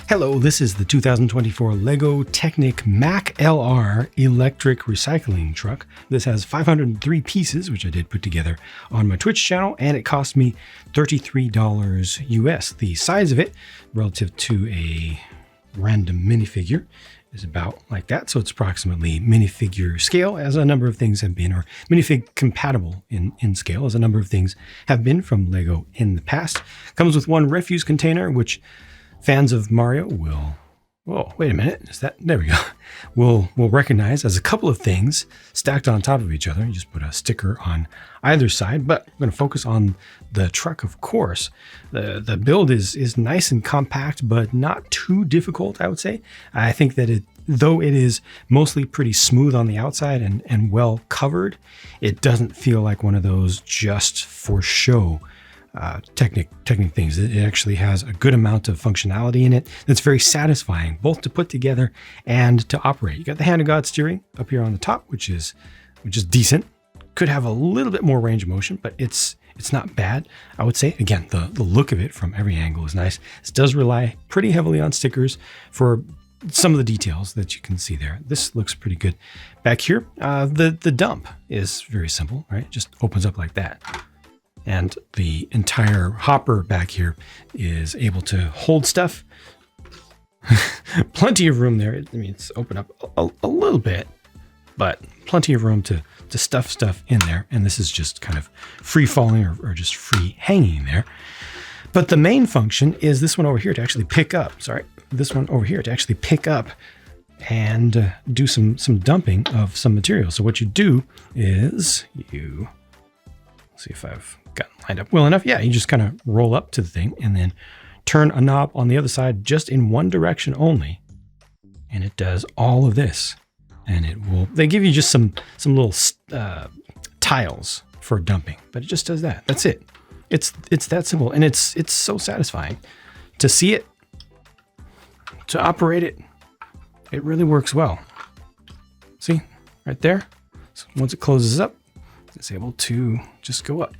Hello, this is the 2024 LEGO Technic Mack LR electric recycling truck. This has 503 pieces, which I did put together on my Twitch channel, and it cost me $33 US. The size of it, relative to a random minifigure, is about like that. So it's approximately minifigure scale, as a number of things have been, or minifig compatible in scale, as a number of things have been from LEGO in the past. Comes with one refuse container, which fans of Mario will, oh, wait a minute, is that, there we go, will recognize as a couple of things stacked on top of each other. You just put a sticker on either side, but I'm going to focus on the truck, of course. The build is nice and compact, but not too difficult, I would say. I think that though it is mostly pretty smooth on the outside and well covered, it doesn't feel like one of those just for show Technic things. It actually has a good amount of functionality in it that's very satisfying, both to put together and to operate. You got the hand of God steering up here on the top, which is decent. Could have a little bit more range of motion, but it's not bad, I would say. Again, the look of it from every angle is nice. This does rely pretty heavily on stickers for some of the details that you can see there. This looks pretty good. Back here, the dump is very simple, right? It just opens up like that. And the entire hopper back here is able to hold stuff. Plenty of room there. I mean, it's open up a little bit, but plenty of room to stuff stuff in there. And this is just kind of free falling or just free hanging there. But the main function is this one over here to actually pick up. This one over here to actually pick up and do some dumping of some material. So what you do is let's see if I've gotten lined up well enough. Yeah, you just kind of roll up to the thing and then turn a knob on the other side just in one direction only. And it does all of this. And they give you just some little tiles for dumping, but it just does that. That's it. It's that simple. And it's so satisfying to see it, to operate it. It really works well. See right there. So once it closes up, it's able to just go up.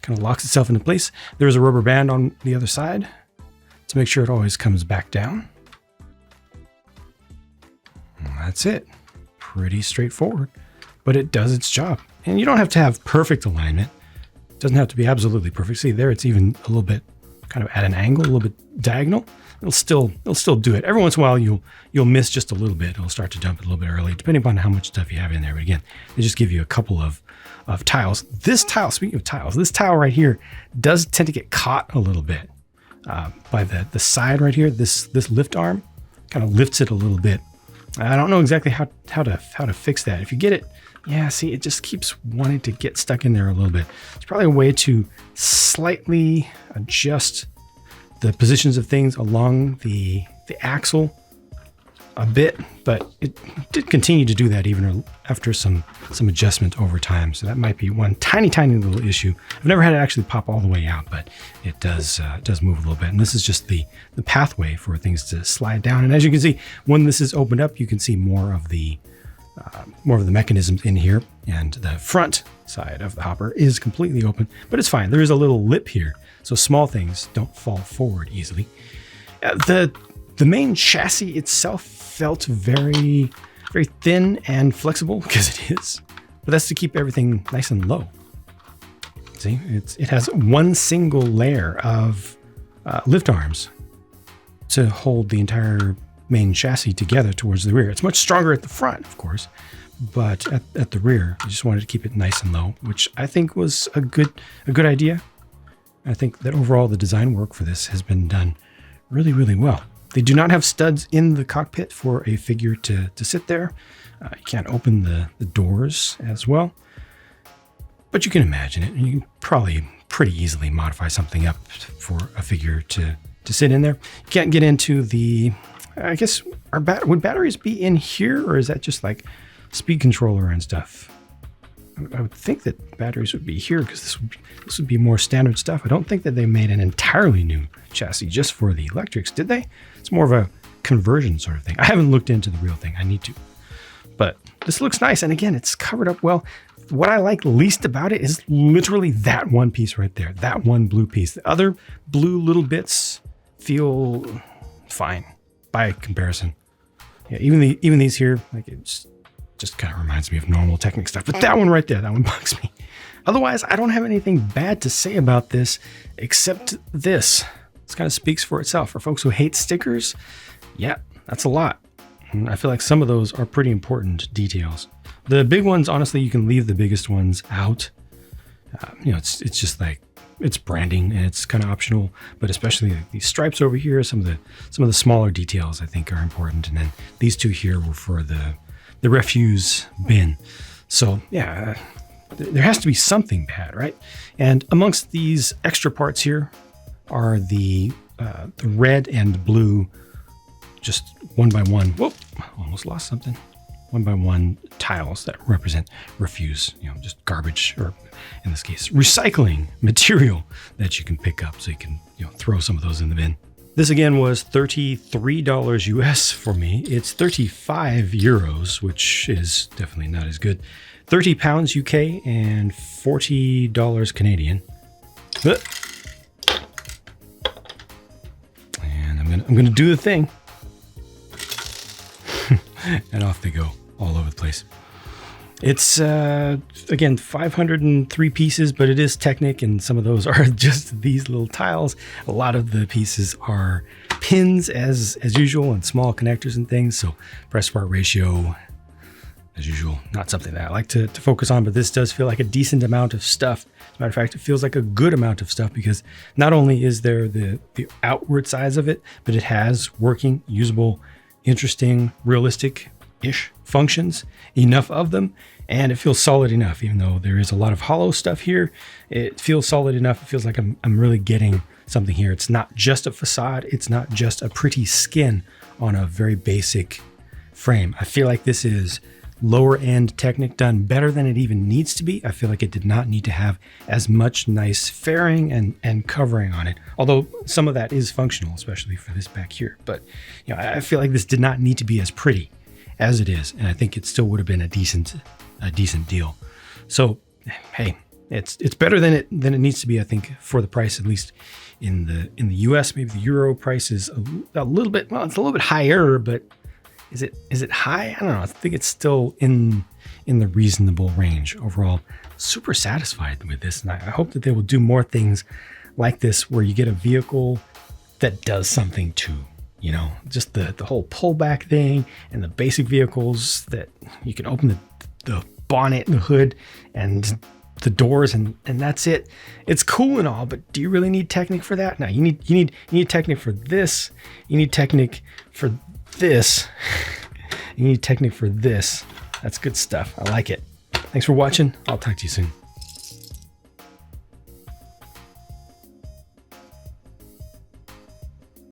Kind of locks itself into place. There's a rubber band on the other side to make sure it always comes back down. And that's it. Pretty straightforward, but it does its job. And you don't have to have perfect alignment. It doesn't have to be absolutely perfect. See there, it's even a little bit kind of at an angle, a little bit diagonal. It'll still do it. Every once in a while, you'll miss just a little bit. It'll start to dump it a little bit early, depending upon how much stuff you have in there. But again, they just give you a couple of tiles. This tile, speaking of tiles, this tile right here does tend to get caught a little bit by the side right here. This lift arm kind of lifts it a little bit. I don't know exactly how to fix that. If you get it, yeah, see, it just keeps wanting to get stuck in there a little bit. It's probably a way to slightly adjust the positions of things along the axle a bit, but it did continue to do that even after some adjustment over time. So that might be one tiny little issue. I've never had it actually pop all the way out, but it does move a little bit. And this is just the pathway for things to slide down. And as you can see, when this is opened up, you can see more of the mechanisms in here, and the front side of the hopper is completely open, but it's fine. There is a little lip here, so small things don't fall forward easily. The main chassis itself felt very, very thin and flexible, because it is, but that's to keep everything nice and low. See, it has one single layer of lift arms to hold the entire main chassis together towards the rear. It's much stronger at the front, of course, but at the rear, I just wanted to keep it nice and low, which I think was a good idea. I think that overall the design work for this has been done really, really well. They do not have studs in the cockpit for a figure to sit there. You can't open the doors as well, but you can imagine it, and you can probably pretty easily modify something up for a figure to sit in there. You can't get into the, I guess, would batteries be in here, or is that just like speed controller and stuff? I would think that batteries would be here, because this would be more standard stuff. I don't think that they made an entirely new chassis just for the electrics, did they? It's more of a conversion sort of thing. I haven't looked into the real thing. I need to. But this looks nice. And again, it's covered up well. What I like least about it is literally that one piece right there, that one blue piece. The other blue little bits feel fine. by comparison. Yeah, even these here, like it's just kind of reminds me of normal Technic stuff. But that one right there, that one bugs me. Otherwise, I don't have anything bad to say about this, except this. This kind of speaks for itself. For folks who hate stickers, yeah, that's a lot. And I feel like some of those are pretty important details. The big ones, honestly, you can leave the biggest ones out. It's just like, it's branding and it's kind of optional, but especially like these stripes over here, some of the smaller details I think are important. And then these two here were for the refuse bin. So yeah, there has to be something bad, right? And amongst these extra parts here are the red and blue, just one by one. Whoop, almost lost something. One by one tiles that represent refuse, just garbage, or in this case, recycling material that you can pick up, so you can, throw some of those in the bin. This again was $33 US for me. It's 35 euros, which is definitely not as good. 30 pounds UK and $40 Canadian. And I'm gonna do the thing. And off they go, all over the place. It's, again, 503 pieces, but it is Technic, and some of those are just these little tiles. A lot of the pieces are pins, as usual, and small connectors and things, so press part ratio, as usual, not something that I like to focus on, but this does feel like a decent amount of stuff. As a matter of fact, it feels like a good amount of stuff, because not only is there the outward size of it, but it has working, usable, interesting, realistic-ish functions, enough of them, and it feels solid enough. Even though there is a lot of hollow stuff here, it feels solid enough. It feels like I'm really getting something here. It's not just a facade. It's not just a pretty skin on a very basic frame. I feel like this is lower end Technic done better than it even needs to be. I feel like it did not need to have as much nice fairing and covering on it. Although some of that is functional, especially for this back here. But I feel like this did not need to be as pretty as it is, and I think it still would have been a decent deal. So hey, it's better than it needs to be, I think, for the price, at least in the US. Maybe the euro price is a little bit, well, it's a little bit higher, but is it high? I don't know. I think it's still in the reasonable range. Overall, super satisfied with this, and I hope that they will do more things like this, where you get a vehicle that does something too. Just the whole pullback thing, and the basic vehicles that you can open the bonnet and the hood and the doors, and that's it. It's cool and all, but do you really need Technic for that? No, you need Technic for this. You need Technic for this. You need Technic for this. That's good stuff. I like it. Thanks for watching. I'll talk to you soon.